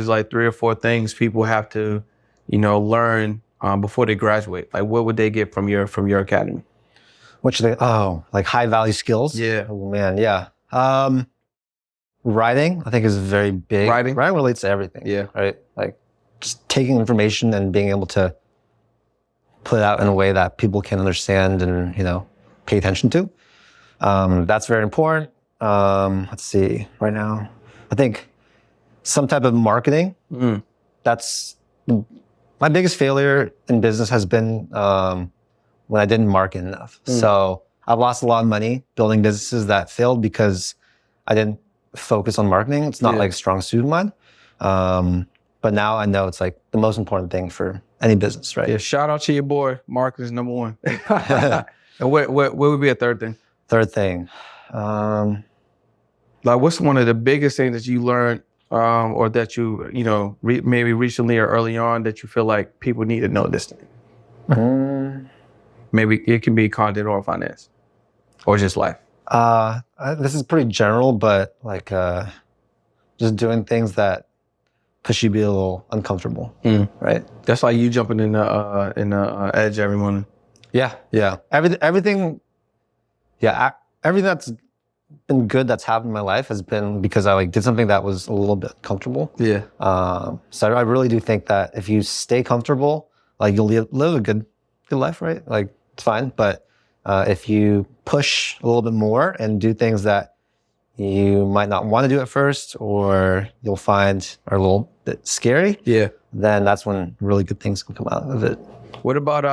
like 3 or 4 things people have to, learn before they graduate. Like, what would they get from your academy? What should they? Oh, like high value skills. Yeah. Oh man, yeah. Writing, I think, is very big. Writing relates to everything. Yeah. Right. Like just taking information and being able to put it out in a way that people can understand and pay attention to. That's very important. Let's see. Right now, I think some type of marketing. That's my biggest failure in business has been when I didn't market enough. So I've lost a lot of money building businesses that failed because I didn't focus on marketing. It's not like a strong suit of mine. But now I know it's like the most important thing for any business, right? Yeah, shout out to your boy. Marketing is number 1. And what would be a third thing? Third thing. Like, what's one of the biggest things that you learned or that you, maybe recently or early on that you feel like people need to know this thing? Maybe it can be content or finance or just life. This is pretty general, but like just doing things that push you to be a little uncomfortable, right? That's like you jumping in the edge every morning. Yeah. Everything that's been good that's happened in my life has been because I like did something that was a little bit comfortable. Yeah. So I really do think that if you stay comfortable, like you'll live a good life, right? Like it's fine. But if you push a little bit more and do things that you might not want to do at first, or you'll find are a little bit scary, then that's when really good things can come out of it. What about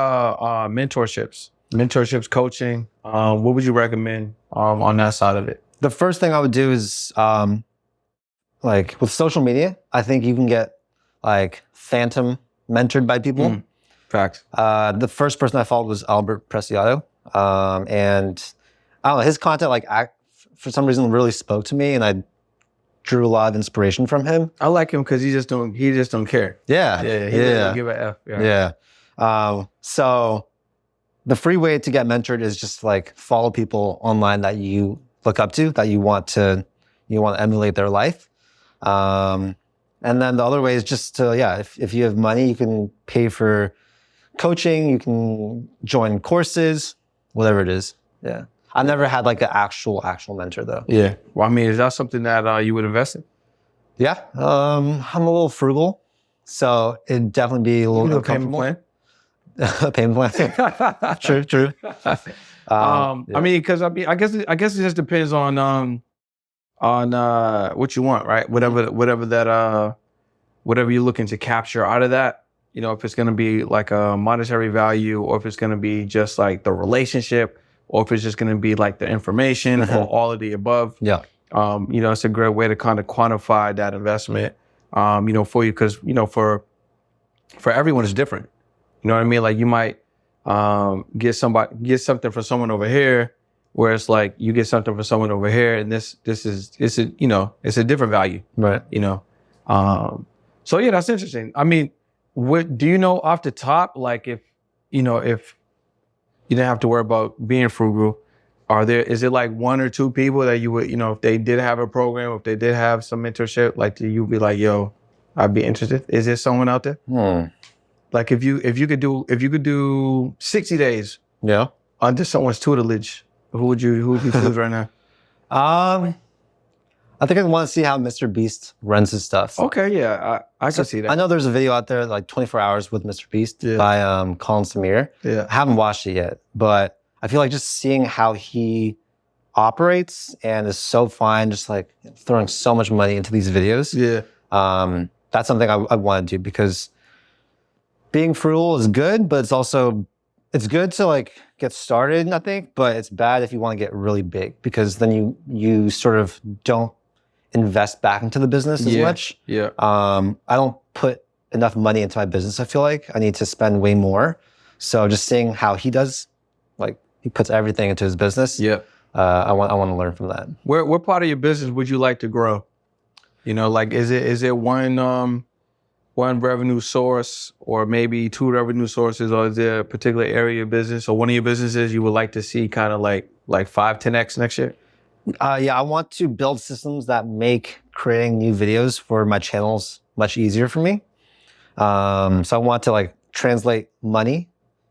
mentorships, coaching? What would you recommend on that side of it? The first thing I would do is like with social media, I think you can get like phantom mentored by people. Facts. The first person I followed was Albert Preciado. And I don't know, his content for some reason really spoke to me, and I drew a lot of inspiration from him. I like him because he just don't care. Yeah. He doesn't give a F. So the free way to get mentored is just like follow people online that you look up to that you want to emulate their life. And then the other way is just to, if you have money, you can pay for coaching, you can join courses, whatever it is. Yeah. I've never had like an actual mentor though. Yeah. Well, I mean, is that something that you would invest in? Yeah. I'm a little frugal, so it'd definitely be a little payment plan. Payment plan. True. I mean, because I guess it just depends on what you want, right? Whatever you're looking to capture out of that. You know, if it's going to be like a monetary value, or if it's going to be just like the relationship, or if it's just going to be like the information, or all of the above. Yeah. You know, it's a great way to kind of quantify that investment, you know, for you, because, you know, for everyone it's different. You know what I mean? Like you might get something for someone over here, where it's like you get something for someone over here, and it's a different value, right? You know, so yeah, that's interesting. I mean, what do you know off the top? Like if you didn't have to worry about being frugal, is it like one or two people that you would, you know, if they did have a program, if they did have some mentorship, like you'd be like, yo, I'd be interested. Is there someone out there? Like if you could do 60 days, yeah, under someone's tutelage, who would you choose right now? I think I want to see how Mr. Beast runs his stuff. Okay, yeah, I can see that. I know there's a video out there like 24 Hours with Mr. Beast by Colin Samir. Yeah, I haven't watched it yet, but I feel like just seeing how he operates and is so fine, just like throwing so much money into these videos. Yeah, that's something I want to do, because being frugal is good, but it's good to like get started, I think, but it's bad if you want to get really big, because then you sort of don't invest back into the business as much. Yeah. I don't put enough money into my business. I feel like I need to spend way more. So just seeing how he does, like he puts everything into his business. Yeah. I want to learn from that. What part of your business would you like to grow? You know, like is it one revenue source, or maybe two revenue sources, or is there a particular area of business or one of your businesses you would like to see kind of like 5-10x next year? I want to build systems that make creating new videos for my channels much easier for me. So I want to like translate money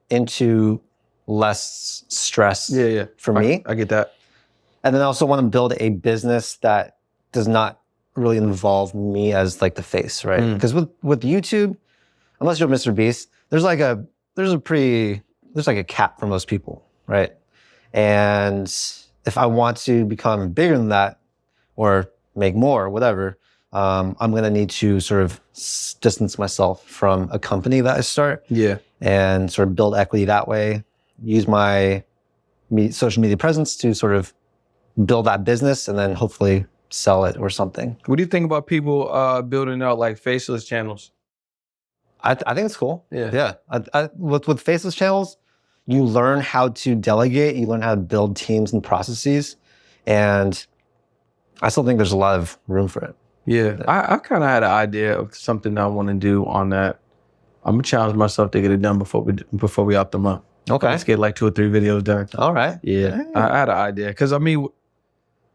into less stress for me. I get that. And then I also want to build a business that does not really involve me as like the face, right? Because with YouTube, unless you're Mr. Beast, there's like a cap for most people, right? And if I want to become bigger than that, or make more, whatever, I'm going to need to sort of distance myself from a company that I start. Yeah. And sort of build equity that way, use my social media presence to sort of build that business, and then hopefully sell it or something. What do you think about people building out like faceless channels? I think it's cool. Yeah. With faceless channels, you learn how to delegate, you learn how to build teams and processes, and I still think there's a lot of room for it. Yeah, I kind of had an idea of something I want to do on that. I'm gonna challenge myself to get it done before we up them up. Okay. Let's get like 2 or 3 videos done. All right. Yeah, hey. I had an idea, because I mean,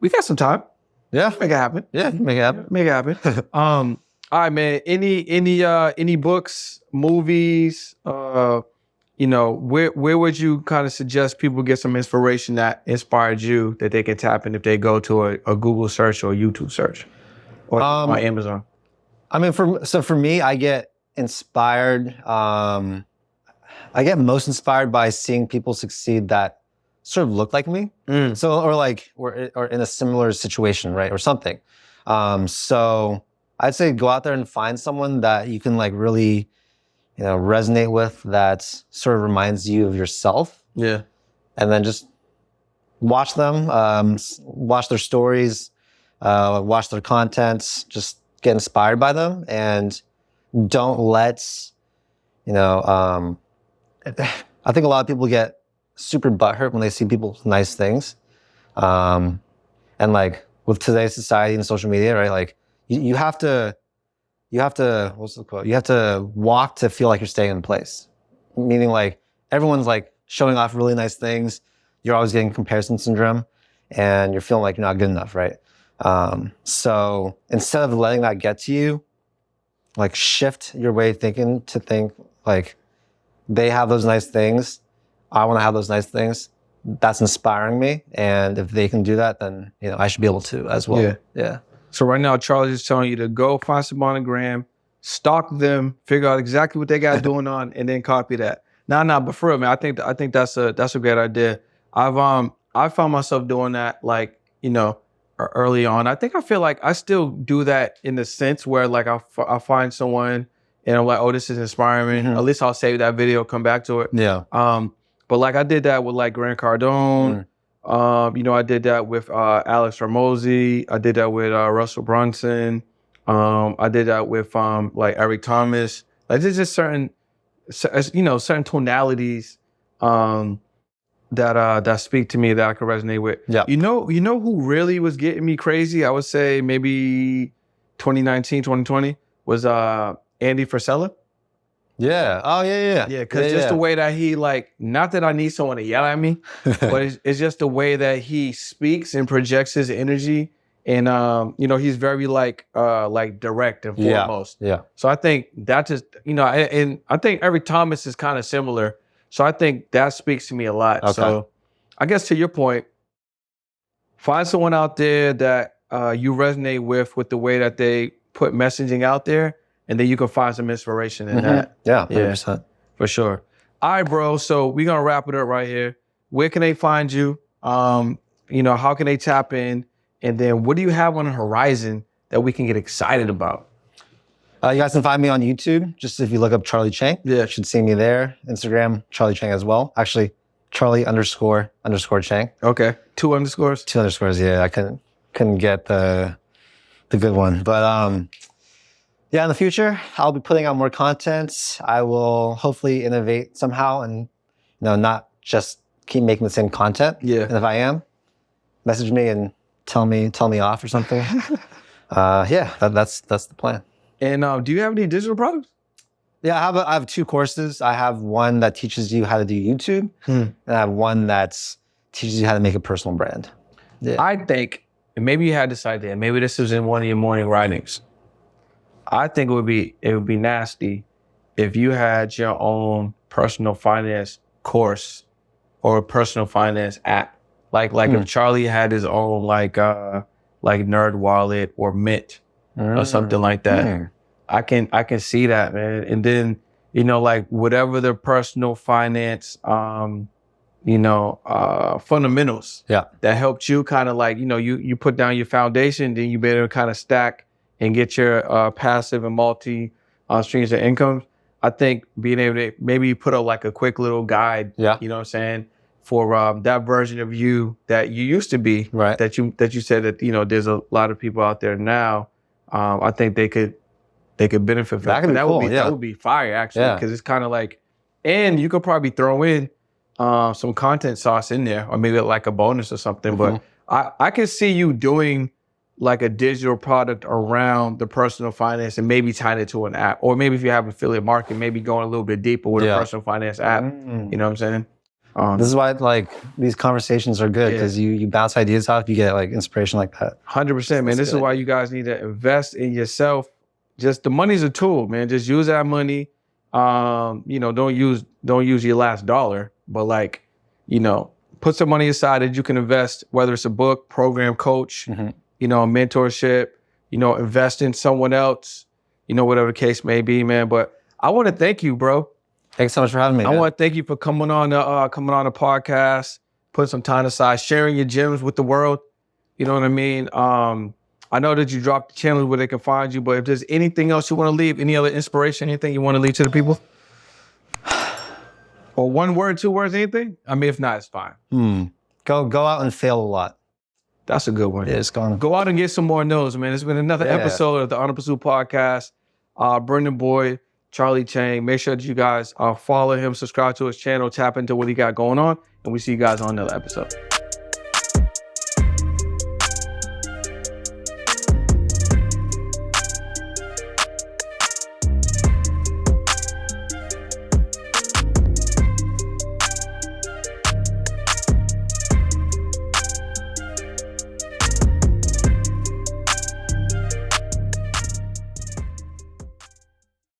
we got some time. Yeah, make it happen. Yeah, make it happen. Make it happen. All right, man. Any books, movies? You know, where would you kind of suggest people get some inspiration that inspired you that they can tap in if they go to a Google search or a YouTube search, or on Amazon? I mean, for me, I get inspired. I get most inspired by seeing people succeed that sort of look like me. So, or in a similar situation, right? Or something. So I'd say go out there and find someone that you can like really, resonate with, that sort of reminds you of yourself. Yeah. And then just watch them, watch their stories, watch their content, just get inspired by them, and don't let, I think a lot of people get super butthurt when they see people's nice things. And like with today's society and social media, right? Like you have to, what's the quote? You have to walk to feel like you're staying in place. Meaning like everyone's like showing off really nice things. You're always getting comparison syndrome. and you're feeling like you're not good enough, right? So instead of letting that get to you, like shift your way of thinking to think like they have those nice things. I want to have those nice things. That's inspiring me. And if they can do that, then, you know, I should be able to as well. Yeah. So right now, Charlie's just telling you to go find someone on the gram, stalk them, figure out exactly what they got going on, and then copy that. Nah, but for real, man, I think that's a great idea. I found myself doing that, like, you know, early on. I feel like I still do that in the sense where like I find someone and I'm like, oh, this is inspiring me. At least I'll save that video, come back to it. Yeah. But like I did that with like Grant Cardone. You know, I did that with Alex Ramosi. I did that with Russell Brunson. I did that with like Eric Thomas. Like there's just certain tonalities that speak to me that I can resonate with. Yeah. You know who really was getting me crazy? I would say maybe 2019, 2020 was Andy Frisella. Yeah. Oh, yeah. Yeah, because the way that he, like, not that I need someone to yell at me, but it's just the way that he speaks and projects his energy. And, you know, he's very, like direct and foremost. Yeah. So I think that just, you know, and I think Eric Thomas is kind of similar. So I think that speaks to me a lot. Okay. So I guess to your point, find someone out there that you resonate with the way that they put messaging out there. And then you can find some inspiration in that. Yeah, 100%. For sure. All right, bro. So we're going to wrap it up right here. Where can they find you? You know, how can they tap in? And then what do you have on the horizon that we can get excited about? You guys can find me on YouTube. Just if you look up Charlie Chang, you should see me there. Instagram, Charlie Chang as well. Actually, Charlie__Chang. Okay. 2 underscores? 2 underscores, yeah. I couldn't get the good one. But yeah, in the future, I'll be putting out more content. I will hopefully innovate somehow and, you know, not just keep making the same content. Yeah. And if I am, message me and tell me off or something. Yeah, that's the plan. And do you have any digital products? Yeah, I have 2 courses. I have one that teaches you how to do YouTube, and I have one that teaches you how to make a personal brand. Yeah. I think, and maybe you had this idea, maybe this was in one of your morning writings. I think it would be nasty if you had your own personal finance course or a personal finance app. Like if Charlie had his own like Nerd Wallet or Mint or something like that. I can see that, man. And then, you know, like whatever the personal finance fundamentals that helped you kind of like, you know, you put down your foundation, then you better kind of stack and get your passive and multi streams of income. I think being able to maybe put up like a quick little guide, you know what I'm saying, for that version of you that you used to be, right? That you said that, you know, there's a lot of people out there now. I think they could benefit from that. That would be fire actually, because it's kind of like, and you could probably throw in some content sauce in there, or maybe like a bonus or something. But I can see you doing like a digital product around the personal finance and maybe tying it to an app. Or maybe if you have affiliate marketing, maybe going a little bit deeper with a personal finance app. You know what I'm saying? This is why like these conversations are good, because you bounce ideas off, you get like inspiration like that. 100%, man. This is why you guys need to invest in yourself. Just the money's a tool, man. Just use that money. You know, don't use your last dollar, but like, you know, put some money aside that you can invest, whether it's a book, program, coach, you know, a mentorship, you know, invest in someone else, you know, whatever the case may be, man. But I want to thank you, bro. Thanks so much for having me. I want to thank you for coming on the podcast, putting some time aside, sharing your gems with the world. You know what I mean? I know that you dropped the channel where they can find you, but if there's anything else you want to leave, any other inspiration, anything you want to leave to the people? Or 1 word, 2 words, anything? I mean, if not, it's fine. Go out and fail a lot. That's a good one. Yeah, it's gone. Go out and get some more no's, man. It's been another episode of the On the Pursuit podcast. Brendan Boyd, Charlie Chang. Make sure that you guys follow him, subscribe to his channel, tap into what he got going on, and we see you guys on another episode.